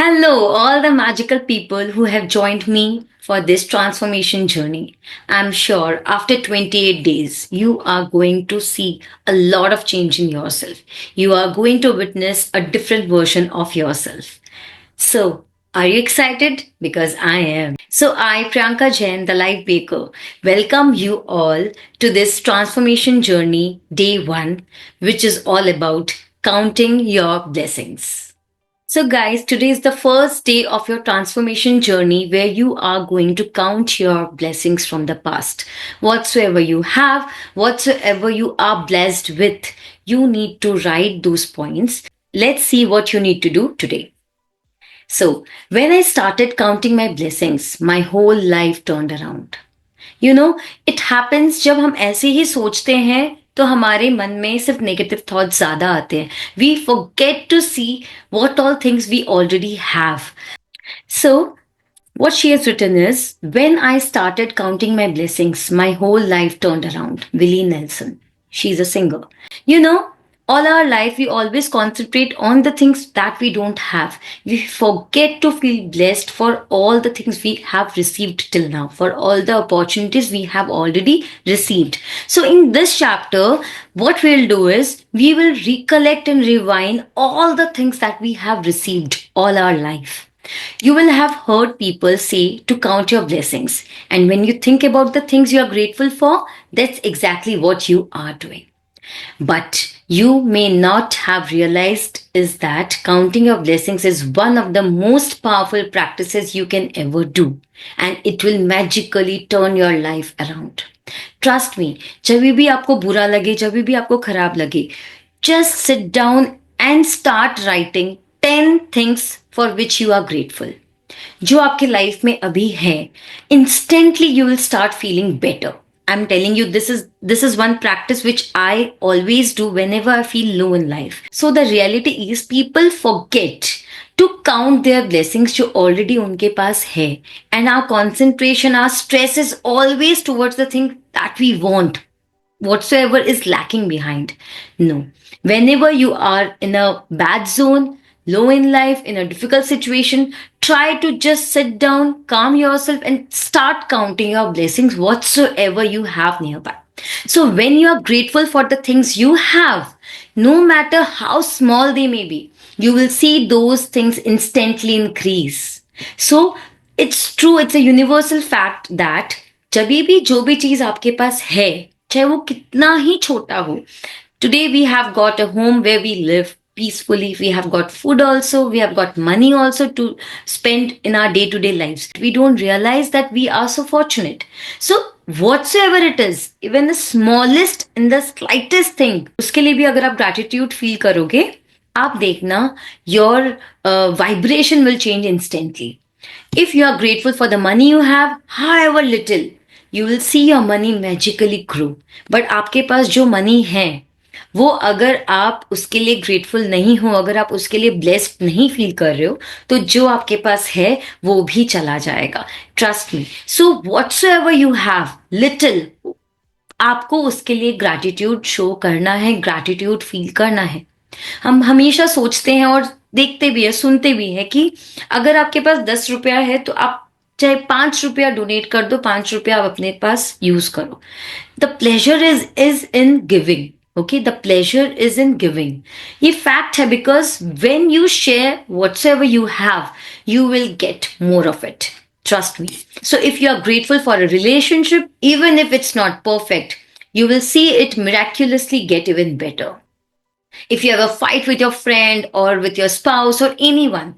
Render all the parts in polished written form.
Hello, all the magical people who have joined me for this transformation journey. I'm sure after 28 days, you are going to see a lot of change in yourself. You are going to witness a different version of yourself. So, are you excited? Because I am. So, I, Priyanka Jain, the Life Baker, welcome you all to this transformation journey, day one, which is all about counting your blessings. So, guys, today is the first day of your transformation journey where you are going to count your blessings from the past. Whatsoever you have, whatsoever you are blessed with, you need to write those points. Let's see what you need to do today. So, when I started counting my blessings, my whole life turned around. You know it happens जब हम ऐसे ही सोचते हैं तो हमारे मन में सिर्फ नेगेटिव थॉट्स ज्यादा आते हैं we forget to see what all things we already have so what she has written is when I started counting my blessings my whole life turned around. Willie Nelson. She's a singer. You know, all our life we always concentrate on the things that we don't have. We forget to feel blessed for all the things we have received till now, for all the opportunities we have already received. So in this chapter, what we'll do is we will recollect and rewind all the things that we have received all our life. You will have heard people say to count your blessings. And when you think about the things you are grateful for, that's exactly what you are doing. But you may not have realized is that counting your blessings is one of the most powerful practices you can ever do. And it will magically turn your life around. Trust me, जब भी आपको बुरा लगे, जब भी आपको खराब लगे, just sit down and start writing 10 things for which you are grateful. जो आपके लाइफ में अभी है, instantly you will start feeling better. I'm telling you, this is one practice which I always do whenever I feel low in life. So the reality is people forget to count their blessings जो already उनके पास है. And our concentration, our stress is always towards the thing that we want. Whatsoever is lacking behind. No. Whenever you are in a bad zone, low in life, in a difficult situation, try to just sit down, calm yourself, and start counting your blessings whatsoever you have nearby. So, when you are grateful for the things you have, no matter how small they may be, you will see those things instantly increase. So, it's true, it's a universal fact that जब भी जो भी चीज आपके पास है चाहे वो कितना ही छोटा हो today we have got a home where we live peacefully, we have got food also, we have got money also to spend in our day-to-day lives. We don't realize that we are so fortunate. So whatsoever it is, even the smallest and the slightest thing, उसके लिए भी अगर आप gratitude feel करोगे आप देखना your vibration will change instantly. If you are grateful for the money you have, however little, you will see your money magically grow. But आपके पास जो money है वो अगर आप उसके लिए ग्रेटफुल नहीं हो, अगर आप उसके लिए ब्लेस्ड नहीं फील कर रहे हो, तो जो आपके पास है वो भी चला जाएगा. Trust me. So whatsoever you have little, आपको उसके लिए ग्रैटिट्यूड शो करना है, ग्रैटिट्यूड फील करना है. हम हमेशा सोचते हैं और देखते भी है, सुनते भी है कि अगर आपके पास 10 रुपया है तो आप चाहे 5 रुपया डोनेट कर दो, 5 रुपया आप अपने पास यूज करो. The pleasure is in giving. Okay, the pleasure is in giving. ये fact है because when you share whatsoever you have, you will get more of it. Trust me. So if you are grateful for a relationship, even if it's not perfect, you will see it miraculously get even better. If you have a fight with your friend or with your spouse or anyone,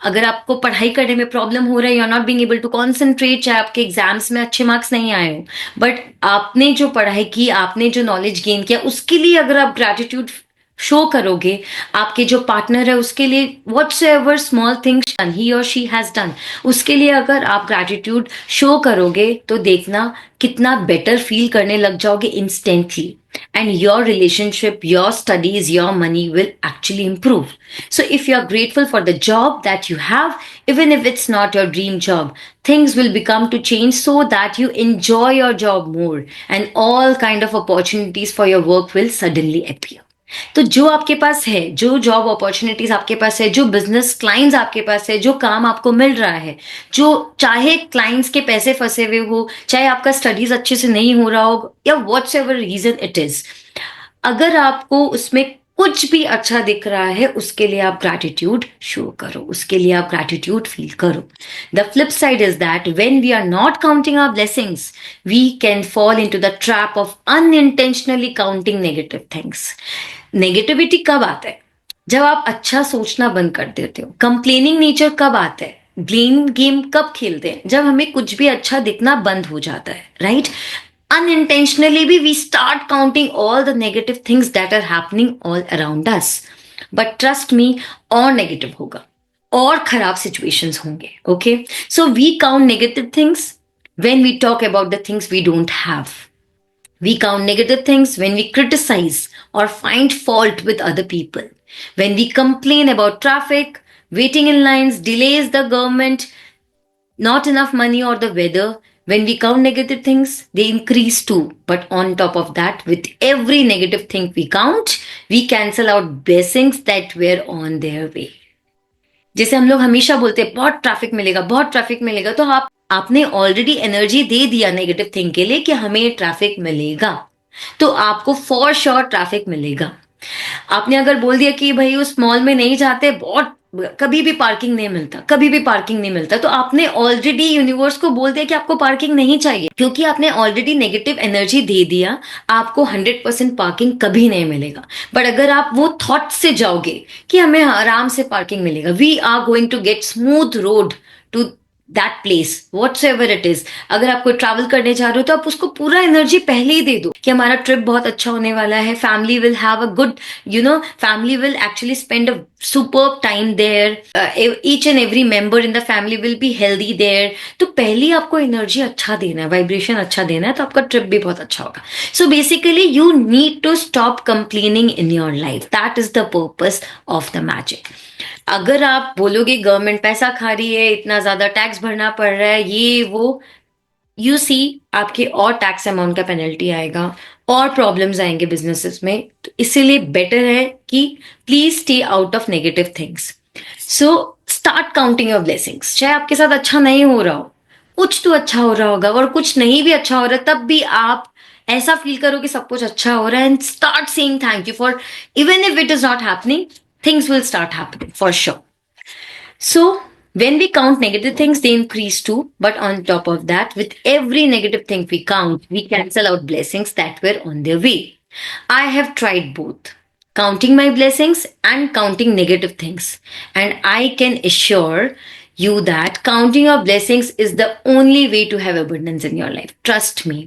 अगर आपको पढ़ाई करने में problem हो रहा है, you are not being able to concentrate, चाहे आपके एग्जाम्स में अच्छे मार्क्स नहीं आए हो, बट आपने जो पढ़ाई की, आपने जो नॉलेज गेन किया, उसके लिए अगर आप ग्रैटिट्यूड शो करोगे, आपके जो पार्टनर है उसके लिए व्हाटसोएवर स्मॉल थिंग्स ही और शी हैज डन, उसके लिए अगर आप ग्रैटिट्यूड शो करोगे तो देखना कितना बेटर फील करने लग जाओगे instantly. And your relationship, your studies, your money will actually improve. So if you are grateful for the job that you have, even if it's not your dream job, things will become to change so that you enjoy your job more and all kind of opportunities for your work will suddenly appear. तो जो आपके पास है, जो job opportunities आपके पास है, जो बिजनेस क्लाइंट्स आपके पास है, जो काम आपको मिल रहा है, जो चाहे क्लाइंट्स के पैसे फंसे हुए हो, चाहे आपका स्टडीज अच्छे से नहीं हो रहा हो, या whatsoever reason it is, अगर आपको उसमें कुछ भी अच्छा दिख रहा है, उसके लिए आप ग्रैटिट्यूड शो करो, उसके लिए आप ग्रैटिट्यूड फील करो. The flip side is that when we are not counting our blessings, we can fall into the trap of unintentionally counting negative things. Negativity कब आता है? जब आप अच्छा सोचना बंद कर देते हो. कंप्लेनिंग नेचर कब आता है? ब्लेम गेम कब खेलते हैं? जब हमें कुछ भी अच्छा दिखना बंद हो जाता है, right? Unintentionally we start counting all the negative things that are happening all around us. But trust me, और negative होगा, और खराब situations होंगे. Okay, so we count negative things when we talk about the things we don't have. We count negative things when we criticize or find fault with other people. When we complain about traffic, waiting in lines, delays the government, not enough money, or the weather. When we count negative things, they increase too. But on top of that, with every negative thing we count, we cancel out blessings that were on their way. जैसे हम लोग हमेशा बोलते हैं बहुत traffic मिलेगा, बहुत traffic मिलेगा, तो आपने ऑलरेडी एनर्जी दे दिया नेगेटिव थिंग के लिए कि हमें ट्रैफिक मिलेगा, तो आपको फॉर श्योर ट्रैफिक मिलेगा. आपने अगर बोल दिया कि भाई उस मॉल में नहीं जाते, बहुत कभी भी पार्किंग नहीं मिलता, कभी भी पार्किंग नहीं मिलता, तो आपने ऑलरेडी यूनिवर्स को बोल दिया कि आपको पार्किंग नहीं चाहिए, क्योंकि आपने ऑलरेडी नेगेटिव एनर्जी दे दिया. आपको 100% पार्किंग कभी नहीं मिलेगा. बट अगर आप वो थॉट से जाओगे कि हमें आराम से पार्किंग मिलेगा, we are going to get smooth road to that place, whatsoever it is. अगर आप कोई ट्रैवल करने जा रहे हो तो आप उसको पूरा एनर्जी पहले ही दे दो कि हमारा ट्रिप बहुत अच्छा होने वाला है, family will have a good, family will actually spend a superb time there, each and every member in the family will be healthy there. तो पहले ही आपको एनर्जी अच्छा देना है, वाइब्रेशन अच्छा देना है, तो आपका ट्रिप भी बहुत अच्छा होगा. So basically you need to stop complaining in your life. That is the purpose of the magic. अगर आप बोलोगे गवर्नमेंट पैसा खा रही है, इतना ज्यादा टैक्स भरना पड़ रहा है, ये वो, यू सी, आपके और टैक्स अमाउंट का पेनल्टी आएगा, और प्रॉब्लम्स आएंगे बिजनेसेस में. तो इसीलिए बेटर है कि please stay out of negative things. So start counting your blessings. चाहे आपके साथ अच्छा नहीं हो रहा हो, कुछ तो अच्छा हो रहा होगा, और कुछ नहीं भी अच्छा हो रहा है, तब भी आप ऐसा फील करो कि सब कुछ अच्छा हो रहा है, and start saying thank you for, even if it is not happening, things will start happening for sure. So, when we count negative things, they increase too. But on top of that, with every negative thing we count, we cancel out blessings that were on their way. I have tried both, counting my blessings and counting negative things. And I can assure you that counting your blessings is the only way to have abundance in your life. Trust me.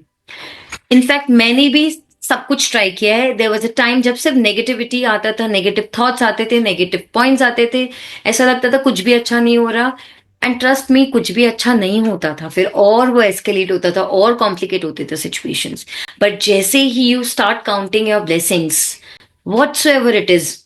In fact मैंने भी सब कुछ try किया है. There was a time जब सिर्फ negativity आता था, नेगेटिव थॉट्स आते थे, नेगेटिव पॉइंट्स आते थे, ऐसा लगता था कुछ भी अच्छा नहीं हो रहा. एंड ट्रस्ट मी, कुछ भी अच्छा नहीं होता था, फिर और वो एस्केलेट होता था, और कॉम्प्लिकेट होते थे सिचुएशंस. बट जैसे ही you start counting your blessings, whatsoever it is,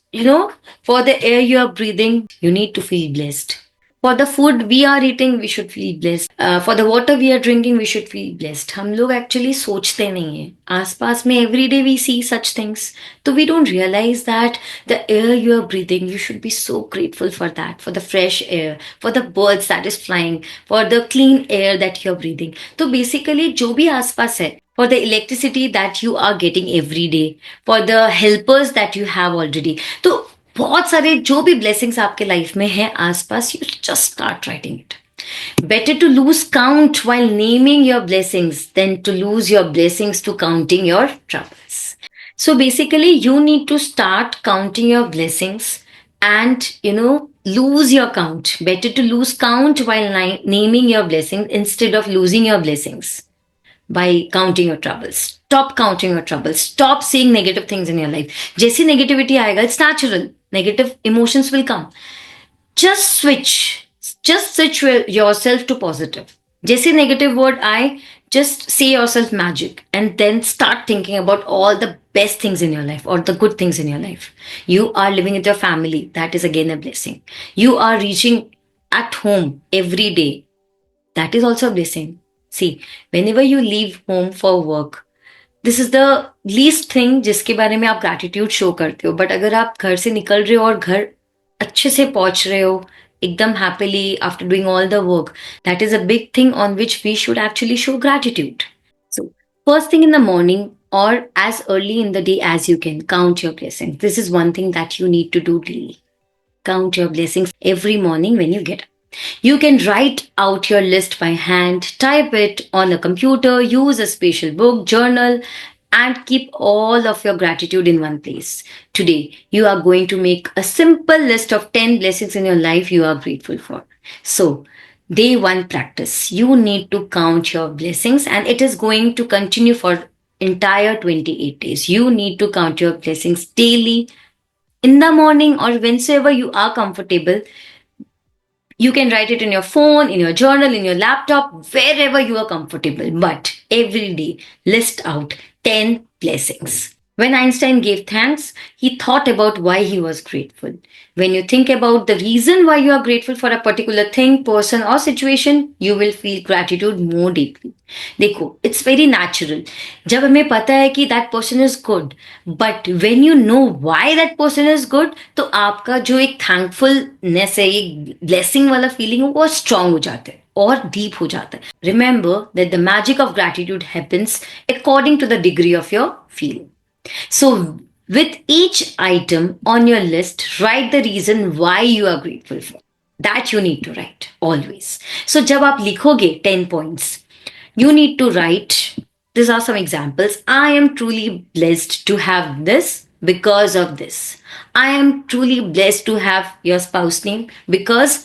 for the air you are breathing, you need to feel blessed. For the food we are eating, we should feel blessed. For the water we are drinking, we should feel blessed. हम लोग actually सोचते नहीं हैं. आसपास में every day we see such things. तो we don't realize that the air you are breathing, you should be so grateful for that, for the fresh air, for the birds that is flying, for the clean air that you are breathing. तो basically जो भी आसपास है, for the electricity that you are getting every day, for the helpers that you have already. तो बहुत सारे जो भी ब्लेसिंग्स आपके लाइफ में है आसपास, you just start writing it. Better to lose count while naming your blessings then to lose your blessings to counting your troubles. So basically, you need to start counting your blessings and, lose your count. Better to lose count while naming your blessings instead of losing your blessings by counting your troubles. Stop counting your troubles. Stop seeing negative things in your life. जैसी negativity आएगा, it's natural. Negative emotions will come. Just switch yourself to positive. जैसे negative word आए, just say yourself magic and then start thinking about all the best things in your life or the good things in your life. You are living with your family. That is again a blessing. You are reaching at home every day. That is also a blessing. See, whenever you leave home for work, this is the least thing जिसके बारे में आप gratitude show करते हो, but अगर आप घर से निकल रहे हो और घर अच्छे से पहुंच रहे हो एकदम happily after doing all the work, that is a big thing on which we should actually show gratitude. So, first thing in the morning or as early in the day as you can, count your blessings. This is one thing that you need to do daily. Count your blessings every morning when you get up. You can write out your list by hand, type it on a computer, use a special book, journal, and keep all of your gratitude in one place. Today, you are going to make a simple list of 10 blessings in your life you are grateful for. So, day one practice. You need to count your blessings, and it is going to continue for entire 28 days. You need to count your blessings daily in the morning or whenever you are comfortable. You can write it in your phone, in your journal, in your laptop, wherever you are comfortable. But every day, list out 10 blessings. When Einstein gave thanks, he thought about why he was grateful. When you think about the reason why you are grateful for a particular thing, person, or situation, you will feel gratitude more deeply. देखो, it's very natural. जब हमें पता है कि that person is good, but when you know why that person is good, तो आपका जो एक थैंकफुलनेस है, एक ब्लेसिंग वाला फीलिंग है, वो स्ट्रांग हो जाता है और डीप हो जाता है. Remember that the magic of gratitude happens according to the degree of your feeling. So, with each item on your list, write the reason why you are grateful for. That you need to write always. So, जब आप लिखोगे 10 points, you need to write. These are some examples. I am truly blessed to have this because of this. I am truly blessed to have your spouse name because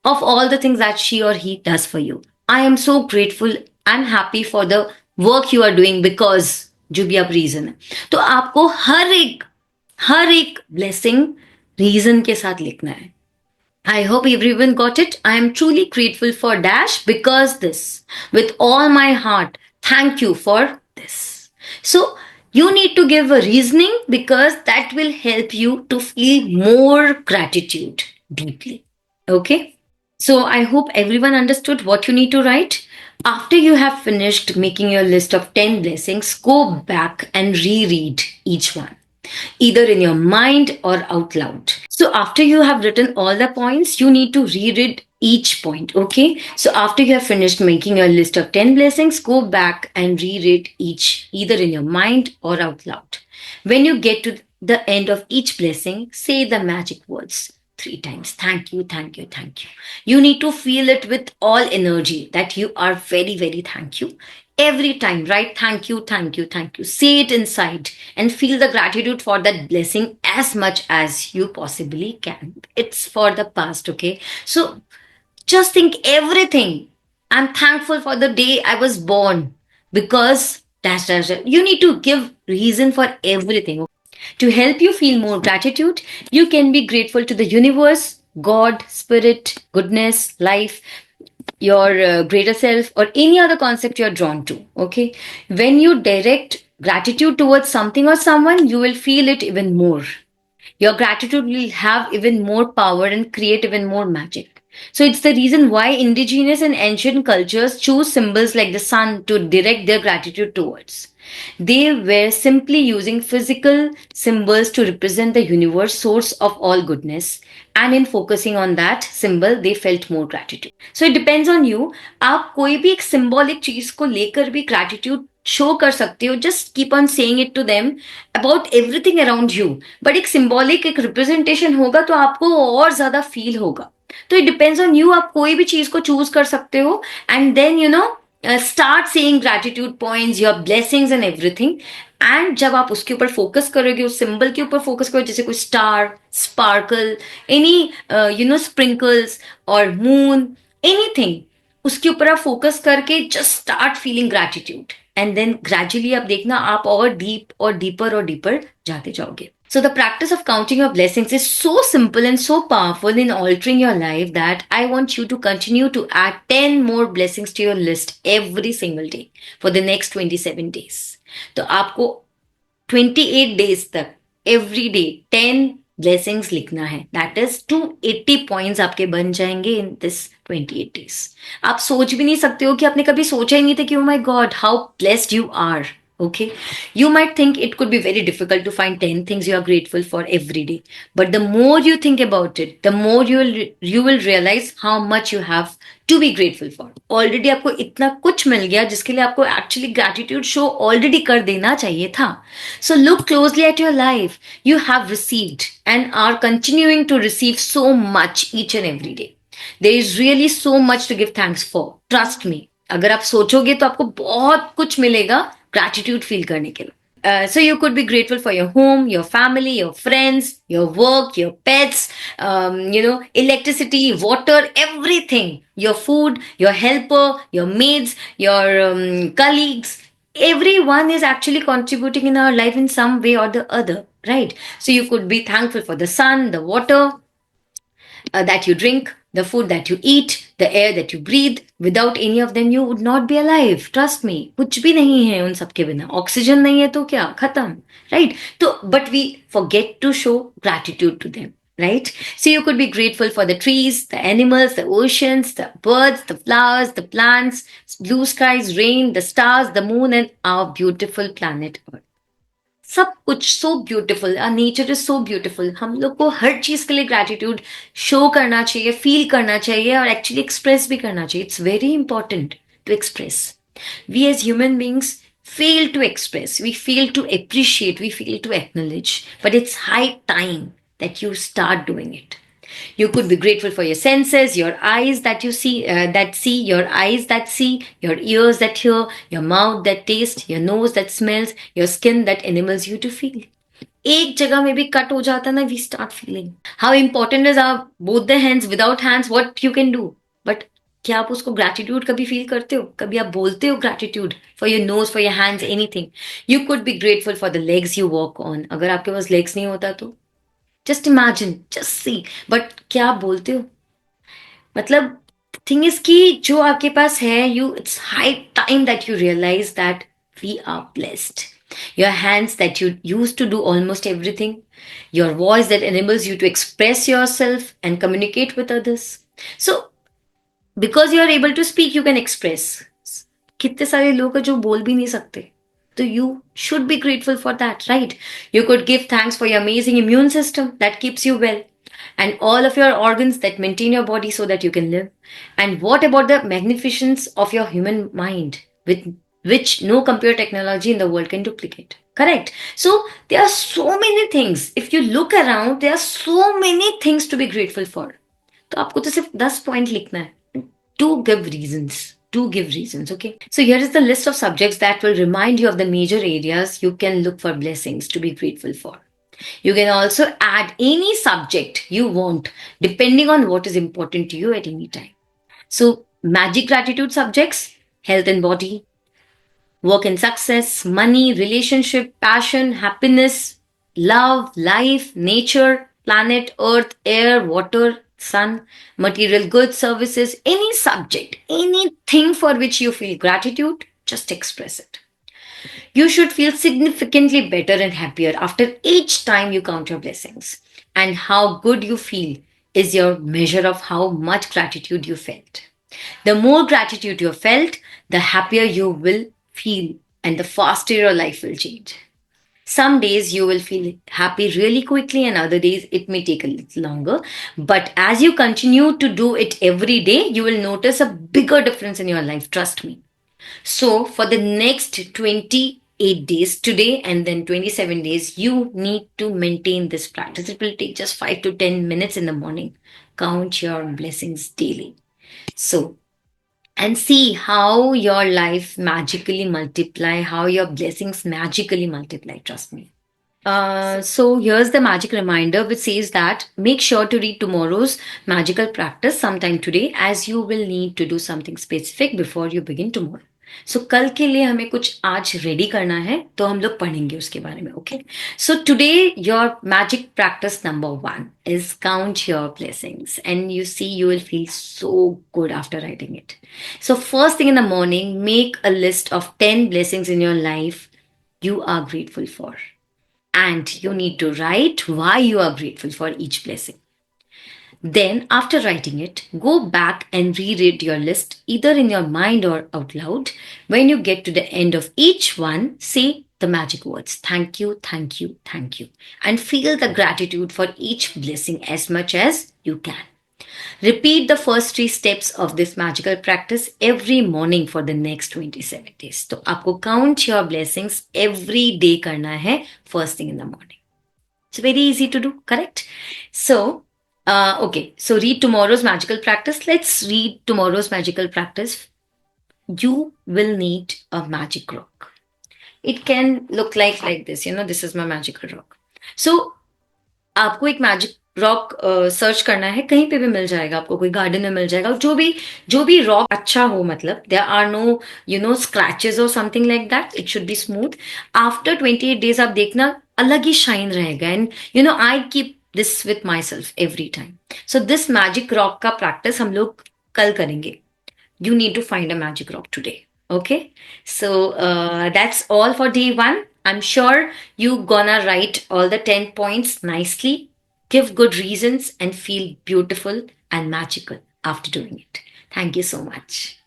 of all the things that she or he does for you. I am so grateful and happy for the work you are doing because जो भी आप reason है, तो आपको हर एक blessing reason के साथ लिखना है. I hope everyone got it. I am truly grateful for Dash because this. With all my heart, thank you for this. So, you need to give a reasoning because that will help you to feel more gratitude deeply. Okay? So, I hope everyone understood what you need to write. After you have finished making your list of 10 blessings, go back and reread each one, either in your mind or out loud. So, after you have written all the points, you need to reread each point. Okay. So, after you have finished making your list of 10 blessings, go back and reread each, either in your mind or out loud. When you get to the end of each blessing, say the magic words 3 times. Thank you, thank you, thank you. You need to feel it with all energy that you are very, very thank you. Every time, write thank you, thank you, thank you. Say it inside and feel the gratitude for that blessing as much as you possibly can. It's for the past, okay? So just think everything. I'm thankful for the day I was born because dash. You need to give reason for everything. To help you feel more gratitude, you can be grateful to the universe, God, spirit, goodness, life, your greater self, or any other concept you're drawn to. Okay. When you direct gratitude towards something or someone, you will feel it even more. Your gratitude will have even more power and create even more magic. So it's the reason why indigenous and ancient cultures choose symbols like the sun to direct their gratitude towards. They were simply using physical symbols to represent the universe, source of all goodness. And in focusing on that symbol, they felt more gratitude. So it depends on you. आप कोई भी एक symbolic चीज को लेकर भी gratitude show कर सकते हो. Just keep on saying it to them about everything around you. But एक सिंबॉलिक एक रिप्रेजेंटेशन होगा तो आपको और ज्यादा फील होगा. तो इट डिपेंड्स ऑन यू. आप कोई भी चीज को चूज कर सकते हो and then you know start saying gratitude points, your blessings and everything. And जब आप उसके ऊपर फोकस करोगे, उस सिंबल के ऊपर फोकस करोगे, जैसे कोई star, sparkle, any you know sprinkles और मून, एनीथिंग, उसके ऊपर आप फोकस करके just start feeling gratitude and then gradually आप देखना आप और डीप और डीपर जाते जाओगे. So the practice of counting your blessings is so simple and so powerful in altering your life that I want you to continue to add 10 more blessings to your list every single day for the next 27 days. तो आपको 28 days तक every day 10 blessings लिखना है. That is 280 points आपके बन जाएंगे in this 28 days. आप सोच भी नहीं सकते हो कि आपने कभी सोचा ही नहीं था कि oh my God, how blessed you are. Okay. You might think it could be very difficult to find 10 things you are grateful for every day. But the more you think about it, the more you will realize how much you have to be grateful for. Already आपको इतना कुछ मिल गया जिसके लिए आपको actually gratitude show already कर देना चाहिए था. So look closely at your life. You have received and are continuing to receive so much each and every day. There is really so much to give thanks for. Trust me. अगर आप सोचोगे तो आपको बहुत कुछ मिलेगा gratitude feel करने के लिए. So you could be grateful for your home, your family, your friends, your work, your pets, electricity, water, everything. Your food, your helper, your maids, your colleagues. Everyone is actually contributing in our life in some way or the other, right? So you could be thankful for the sun, the water, that you drink, the food that you eat, the air that you breathe. Without any of them, you would not be alive. Trust me. कुछ भी नहीं है उन सब के बिना. Oxygen नहीं है तो क्या? खत्म. Right? तो but we forget to show gratitude to them. Right? So you could be grateful for the trees, the animals, the oceans, the birds, the flowers, the plants, blue skies, rain, the stars, the moon, and our beautiful planet Earth. सब कुछ so beautiful, nature is so beautiful. हम लोग को हर चीज के लिए gratitude show करना चाहिए, फील करना चाहिए और एक्चुअली एक्सप्रेस भी करना चाहिए. It's very important to express. We as human beings fail to express, we fail to appreciate, we fail to acknowledge, but it's high time that you start doing it. You could be grateful for your senses, your eyes that see, your eyes that see, your ears that hear, your mouth that taste, your nose that smells, your skin that enables you to feel. एक जगह में भी cut हो जाता ना, we start feeling how important is our both the hands. Without hands what you can do. But क्या आप उसको ग्रैटिट्यूड कभी फील करते हो? कभी आप बोलते हो gratitude for your nose, for your hands, anything? You could be grateful for the legs you walk on. अगर आपके पास लेग्स नहीं होता तो just imagine, just see. But क्या आप बोलते हो? मतलब थिंग इज कि जो आपके पास है, you it's high time that you realise that we are blessed. Your hands that you use to do almost everything, your voice that enables you to express yourself and communicate with others. So because you are able to speak, you can express. कितने सारे लोग हैं जो बोल भी नहीं सकते. So you should be grateful for that, right? You could give thanks for your amazing immune system that keeps you well, and all of your organs that maintain your body so that you can live. And what about the magnificence of your human mind, with which no computer technology in the world can duplicate? Correct. So there are so many things. If you look around, there are so many things to be grateful for. तो आपको तो सिर्फ 10 point लिखना है. To give reasons. To give reasons, okay? So here is the list of subjects that will remind you of the major areas you can look for blessings to be grateful for. You can also add any subject you want depending on what is important to you at any time. So magic gratitude subjects: health and body, work and success, money, relationship, passion, happiness, love, life, nature, planet, earth, air, water, sun, material goods, services, any subject, anything for which you feel gratitude, just express it. You should feel significantly better and happier after each time you count your blessings. And how good you feel is your measure of how much gratitude you felt. The more gratitude you felt, the happier you will feel and the faster your life will change. Some days you will feel happy really quickly, and other days it may take a little longer. But as you continue to do it every day, you will notice a bigger difference in your life. Trust me. So, for the next 28 days, today and then 27 days, you need to maintain this practice. It will take just 5 to 10 minutes in the morning. Count your blessings daily. So, and see how your life magically multiply, how your blessings magically multiply. Trust me. So here's the magic reminder which says that make sure to read tomorrow's magical practice sometime today, as you will need to do something specific before you begin tomorrow. So कल के लिए हमें कुछ आज ready करना है, तो हम लोग पढ़ेंगे उसके बारे में. Okay. So today your magic practice number 1 is count your blessings, and you see you will feel so good after writing it. So first thing in the morning, make a list of 10 blessings in your life you are grateful for. And you need to write why you are grateful for each blessing. Then, after writing it, go back and reread your list either in your mind or out loud. When you get to the end of each one, say the magic words thank you, thank you, thank you, and feel the gratitude for each blessing as much as you can. Repeat the first three steps of this magical practice every morning for the next 27 days. तो आपको count your blessings every day करना है first thing in the morning. It's very easy to do, correct? So, okay, so read tomorrow's magical practice. Let's read tomorrow's magical practice. You will need a magic rock. It can look like this, this is my magical rock. So, आपको एक magic rock search करना है, कहीं पे भी मिल जाएगा आपको, कोई गार्डन में मिल जाएगा, जो भी रॉक अच्छा हो, मतलब देयर आर नो स्क्रैचेस और something like that, it should be smooth. After 28 days आप देखना अलग ही शाइन रहेगा. And I keep this with my self every time. So this magic rock का प्रैक्टिस हम लोग कल करेंगे. You need to find a magic rock today. Okay. So that's all for day one. I'm sure you gonna write all the 10 points nicely, give good reasons, and feel beautiful and magical after doing it. Thank you so much.